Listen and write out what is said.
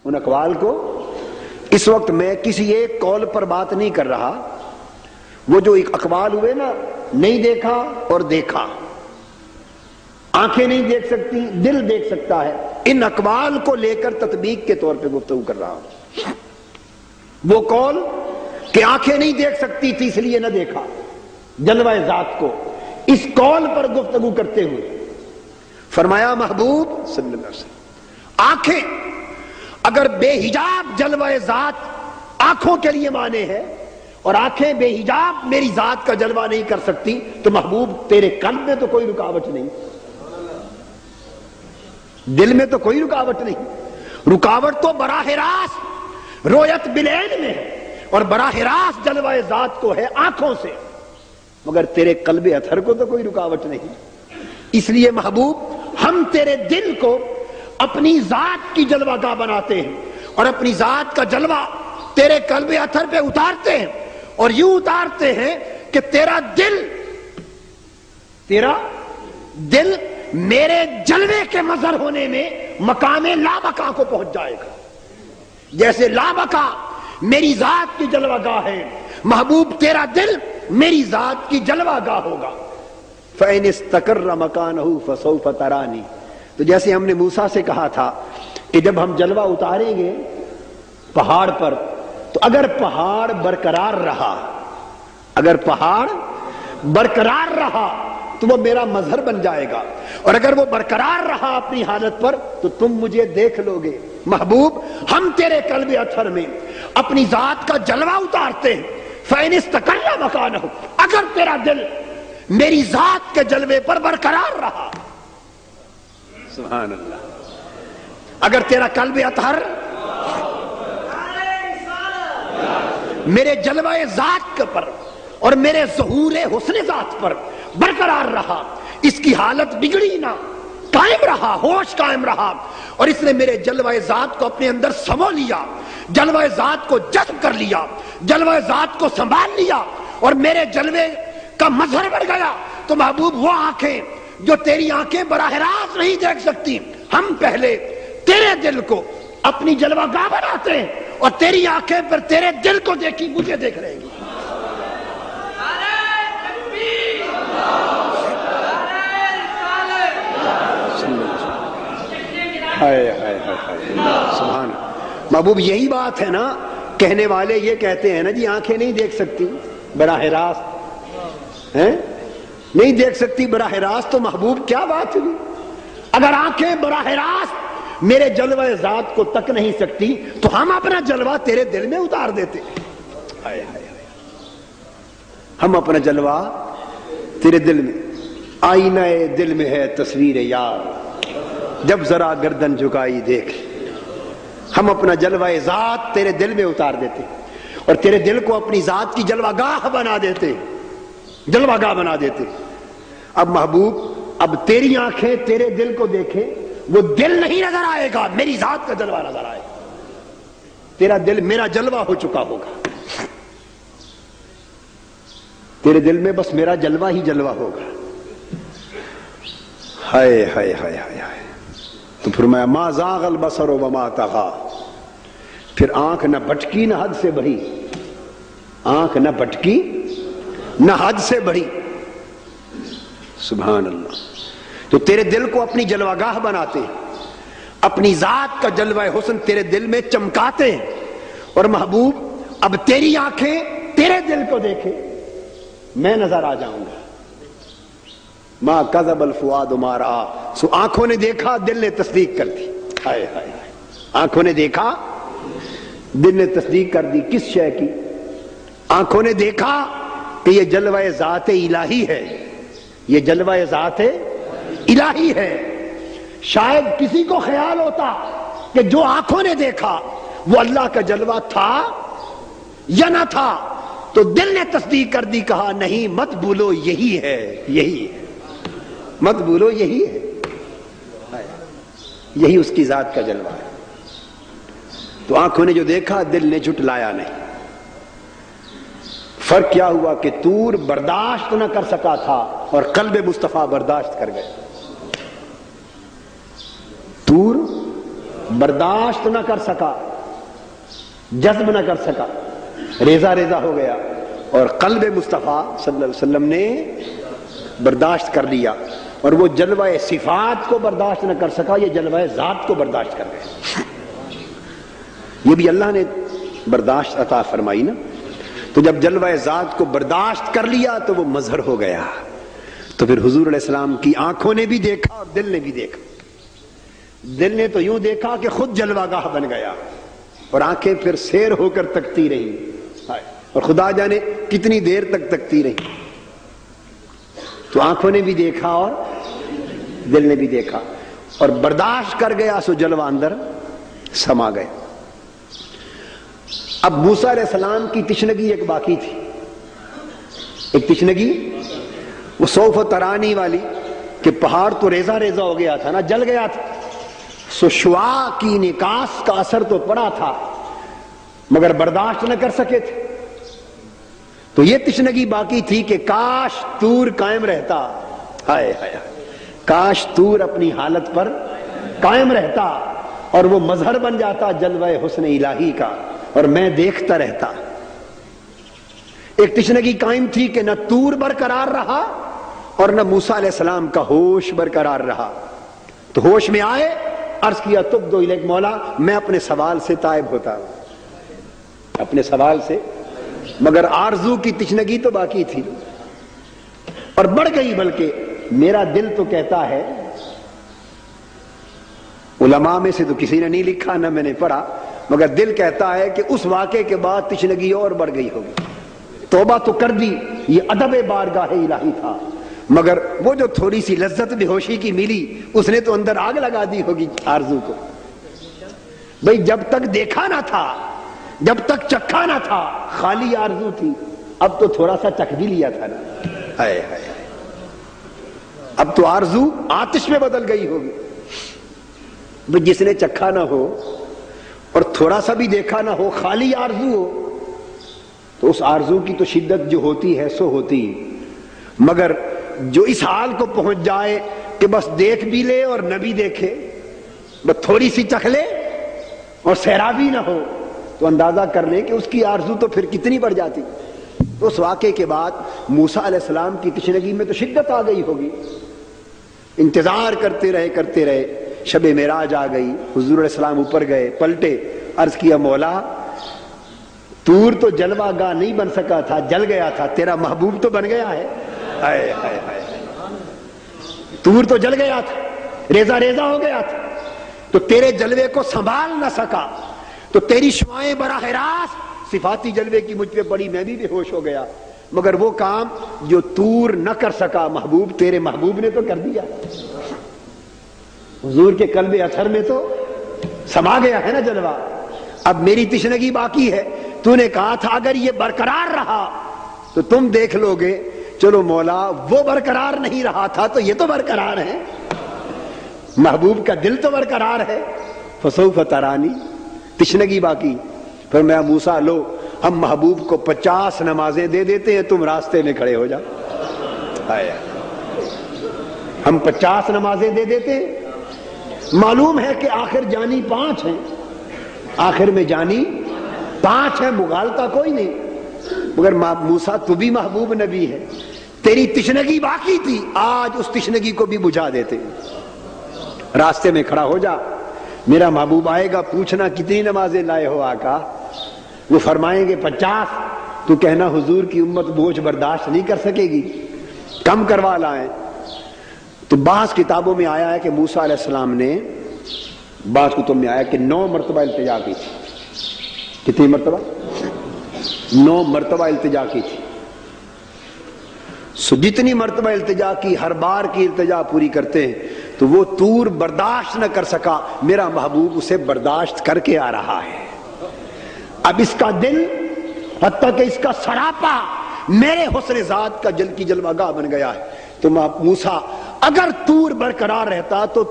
ان اقوال کو. اس وقت میں کسی ایک قول پر بات نہیں کر رہا. وہ جو ایک اقوال ہوئے نا، نہیں دیکھا اور دیکھا، آنکھیں نہیں دیکھ سکتی، دل دیکھ سکتا ہے، ان اقوال کو لے کر تطبیق کے طور پہ گفتگو کر رہا ہوں. وہ قول کہ آنکھیں نہیں دیکھ سکتی تھی اس لیے نہ دیکھا جلوہ ذات کو، اس قول پر گفتگو کرتے ہوئے فرمایا محبوب صلی اللہ علیہ وسلم، آنکھیں اگر بے حجاب جلوہ ذات آنکھوں کے لیے مانے ہے اور آنکھیں بے حجاب میری ذات کا جلوہ نہیں کر سکتی، تو محبوب تیرے قلب میں تو کوئی رکاوٹ نہیں، دل میں تو کوئی رکاوٹ نہیں. رکاوٹ تو براہ راست رویت بالعین میں ہے اور براہ راست جلوہ ذات کو ہے آنکھوں سے، مگر تیرے قلب اطہر کو تو کوئی رکاوٹ نہیں. اس لیے محبوب ہم تیرے دل کو اپنی ذات کی جلوہ گاہ بناتے ہیں اور اپنی ذات کا جلوہ تیرے قلب اطہر پہ اتارتے ہیں، اور یوں اتارتے ہیں کہ تیرا دل میرے جلوے کے مظہر ہونے میں مقام لابقا کو پہنچ جائے گا. جیسے لابقا میری ذات کی جلوہ گاہ ہے، محبوب تیرا دل میری ذات کی جلوہ گاہ ہوگا. فَإِنِ اسْتَقَرَّ مَكَانَهُ فَسَوْفَ تَرَانِي. تو جیسے ہم نے موسیٰ سے کہا تھا کہ جب ہم جلوہ اتاریں گے پہاڑ پر، تو اگر پہاڑ برقرار رہا تو وہ میرا مظہر بن جائے گا، اور اگر وہ برقرار رہا اپنی حالت پر تو تم مجھے دیکھ لو گے. محبوب ہم تیرے قلب اطہر میں اپنی ذات کا جلوہ اتارتے ہیں. فَإِنِ اسْتَقَرَّ مَكَانَهُ، اگر تیرا دل میری ذات کے جلوے پر برقرار رہا، سبحان اللہ، اگر تیرا قلب اطہر میرے جلوہ ذات پر اور میرے ظہور حسن ذات پر برقرار رہا، اس کی حالت بگڑی نہ، قائم رہا، ہوش قائم رہا، اور اس نے میرے جلوہ ذات کو اپنے اندر سمو لیا، جلوہ ذات کو جذب کر لیا، جلوہ ذات کو سنبھال لیا، اور میرے جلوے کا مظہر بڑھ گیا، تو محبوب وہ آنکھیں جو تیری آنکھیں براہ راست نہیں دیکھ سکتی، ہم پہلے تیرے دل کو اپنی جلوہ گاہ بناتے ہیں، اور تیری آنکھیں پر تیرے دل کو دیکھی مجھے دیکھ رہے گی. سبحان. محبوب یہی بات ہے نا، کہنے والے یہ کہتے ہیں نا جی آنکھیں نہیں دیکھ سکتی براہ راست، نہیں دیکھ سکتی براہ راست، تو محبوب کیا بات ہوئی؟ اگر آنکھیں براہ راست میرے جلوہ ذات کو تک نہیں سکتی تو ہم اپنا جلوہ تیرے دل میں اتار دیتے. ہم اپنا جلوہ تیرے دل میں، آئینہ دل میں ہے تصویر یار، جب ذرا گردن جھکائی دیکھ. ہم اپنا جلوہ ذات تیرے دل میں اتار دیتے اور تیرے دل کو اپنی ذات کی جلوہ گاہ بنا دیتے، جلوہ گاہ بنا دیتے. اب محبوب اب تیری آنکھیں تیرے دل کو دیکھیں، وہ دل نہیں نظر آئے گا، میری ذات کا جلوہ نظر آئے گا. تیرا دل میرا جلوہ ہو چکا ہوگا، تیرے دل میں بس میرا جلوہ ہی جلوہ ہوگا. ہائے ہائے ہائے ہائے ہائے. تو فرمایا ما زاغ البصر وما طغى، پھر آنکھ نہ بھٹکی نہ حد سے بڑھی، آنکھ نہ بھٹکی نہ حد سے بڑھی. سبحان اللہ. تو تیرے دل کو اپنی جلوہ گاہ بناتے ہیں، اپنی ذات کا جلوہ حسن تیرے دل میں چمکاتے ہیں، اور محبوب اب تیری آنکھیں تیرے دل کو دیکھیں، میں نظر آ جاؤں گا. ما کذب الفؤاد ما رأى. سو آنکھوں نے دیکھا، دل نے تصدیق کر دی. ہائے ہائے ہائے. آنکھوں نے دیکھا، دل نے تصدیق کر دی. کس شے کی؟ آنکھوں نے دیکھا کہ یہ جلوہ ذات الہی ہے، یہ جلوہ ذات الہی ہے. شاید کسی کو خیال ہوتا کہ جو آنکھوں نے دیکھا وہ اللہ کا جلوہ تھا یا نہ تھا، تو دل نے تصدیق کر دی، کہا نہیں مت بھولو یہی ہے، یہی ہے، مت بھولو یہی ہے، یہی اس کی ذات کا جلوہ ہے. تو آنکھوں نے جو دیکھا دل نے جھٹلایا نہیں. فرق کیا ہوا کہ طور برداشت نہ کر سکا تھا اور قلب مصطفیٰ برداشت کر گئے. طور बर्दाश्त न कर सका, जज्ब न कर सका, रेजा रेजा हो गया, और कल्ब मुस्तफ़ा सल्लल्लाहु अलैहि वसल्लम ने बर्दाश्त कर लिया, और वो जलवा सिफात को बर्दाश्त न कर सका, ये जलवा ज़ात को बर्दाश्त कर गया। ये भी अल्लाह ने बर्दाश्त अता फरमाई ना। तो जब जलवा ज़ात को बर्दाश्त कर लिया तो वो मजहर हो गया। तो फिर हुजूर अलैहिस्सलाम की आंखों ने भी देखा और दिल ने भी देखा। दिल ने तो यूं देखा कि खुद जलवागाह बन गया, और आंखें फिर सैर होकर तकती रही, और खुदा जाने कितनी देर तक तकती रही। तो आंखों ने भी देखा और दिल ने भी देखा, और बर्दाश्त कर गया, सो जलवा अंदर समा गया। अब मूसा अलैहिस्सलाम की तिश्नगी एक बाकी थी, एक तिश्नगी वो सौफ तरानी वाली, कि पहाड़ तो रेजा रेजा हो गया था ना, जल गया था, सो शुआ की निकास का असर तो पड़ा था, मगर बर्दाश्त न कर सके थे। तो ये तिश्नगी बाकी थी कि काश तूर कायम रहता, हाय हाय, काश तूर अपनी हालत पर कायम रहता और वो मजहर बन जाता जलवा हुस्न इलाही का, और मैं देखता रहता। एक तिश्नगी कायम थी कि न तूर बरकरार रहा और न मूसा अलैहिस्सलाम का होश बरकरार रहा। तो होश में आए, अर्ज किया तुब दो इलेक मौला, मैं अपने सवाल से तायब होता हूं, अपने सवाल से, मगर आरजू की तिश्नगी तो बाकी थी और बढ़ गई। बल्कि मेरा दिल तो कहता है, उलमा में से तो किसी ने नहीं लिखा, ना मैंने पढ़ा, मगर दिल कहता है कि उस वाक़े के बाद तिश्नगी और बढ़ गई होगी। तौबा तो कर दी, ये अदब बारगाह इलाही था, मगर वो जो थोड़ी सी लज्जत बेहोशी की मिली, उसने तो अंदर आग लगा दी होगी आरजू को। भाई जब तक देखा ना था, जब तक चखा ना था, खाली आरजू थी, अब तो थोड़ा सा चख भी लिया था ना, हाय हाय, अब तो आरजू आतिश में बदल गई होगी। भाई जिसने चखा ना हो और थोड़ा सा भी देखा ना हो, खाली आरजू हो, तो उस आरजू की तो शिद्दत जो होती है सो होती है। मगर जो इस हाल को पहुंच जाए कि बस देख भी ले और न भी देखे, बस थोड़ी सी चख ले और सैराबी ना हो, तो अंदाजा कर ले कि उसकी आरजू तो फिर कितनी बढ़ जाती। तो उस वाक़े के बाद मूसा अलैहिस्सलाम की तिश्नगी में तो शिद्दत आ गई होगी। इंतजार करते रहे, शबे मेराज आ गई, हुजूर अलैहिस्सलाम ऊपर गए, पलटे, अर्ज किया मौला तूर तो जलवागाह नहीं बन सका था, जल गया था, तेरा महबूब तो बन गया है। हाय हाय हाय, तूर तो जल गया था, रेजा रेजा हो गया था, तो तेरे जलवे को संभाल न सका, तो तेरी शुआएं बराह रास्त सिफाती जलवे की मुझ पे पड़ी, मैं भी बेहोश हो गया। मगर वो काम जो तूर न कर सका महबूब, तेरे महबूब ने तो कर दिया। हुजूर के कल्बे अथर में तो समा गया है ना जलवा। अब मेरी तिश्नगी बाकी है। तूने कहा था अगर ये बरकरार रहा तो तुम देख लोगे, चलो मौला वो बरकरार नहीं रहा था तो ये तो बरकरार है, महबूब का दिल तो बरकरार है। फसौफ तरानी, तिश्नगी बाकी। फिर मैं मूसा लो, हम महबूब को 50 नमाजें दे देते हैं, तुम रास्ते में खड़े हो जाओ। हम 50 नमाजें दे देते हैं। मालूम है कि आखिर जानी 5 हैं, आखिर में जानी 5 है, मुगालता कोई नहीं। मगर मूसा तू भी महबूब नबी है, तेरी तिश्नगी बाकी थी, आज उस तिश्नगी को भी बुझा देते। रास्ते में खड़ा हो जा, मेरा महबूब आएगा, पूछना कितनी नमाजें लाए हो आका, वो फरमाएंगे 50, तू कहना हुजूर की उम्मत बोझ बर्दाश्त नहीं कर सकेगी, कम करवा लाए। तो बास किताबों में आया है कि मूसा अलैहिस्सलाम ने, बास कुतुब में आया कि 9 मरतबा इल्तिजा की थी। कितनी मरतबा? 9 मरतबा इल्तिजा की थी। सो जितनी मरतबा इल्तिजा की, हर बार की इल्तिजा पूरी करते हैं, तो वो तूर बर्दाश्त न कर सका, मेरा महबूब उसे बर्दाश्त करके आ रहा है। अब इसका दिल, हत्ता कि इसका सरापा मेरे हुस्न ज़ात का जल की जलवागाह बन गया है। तो मूसा अगर तूर बरकरार रहता तो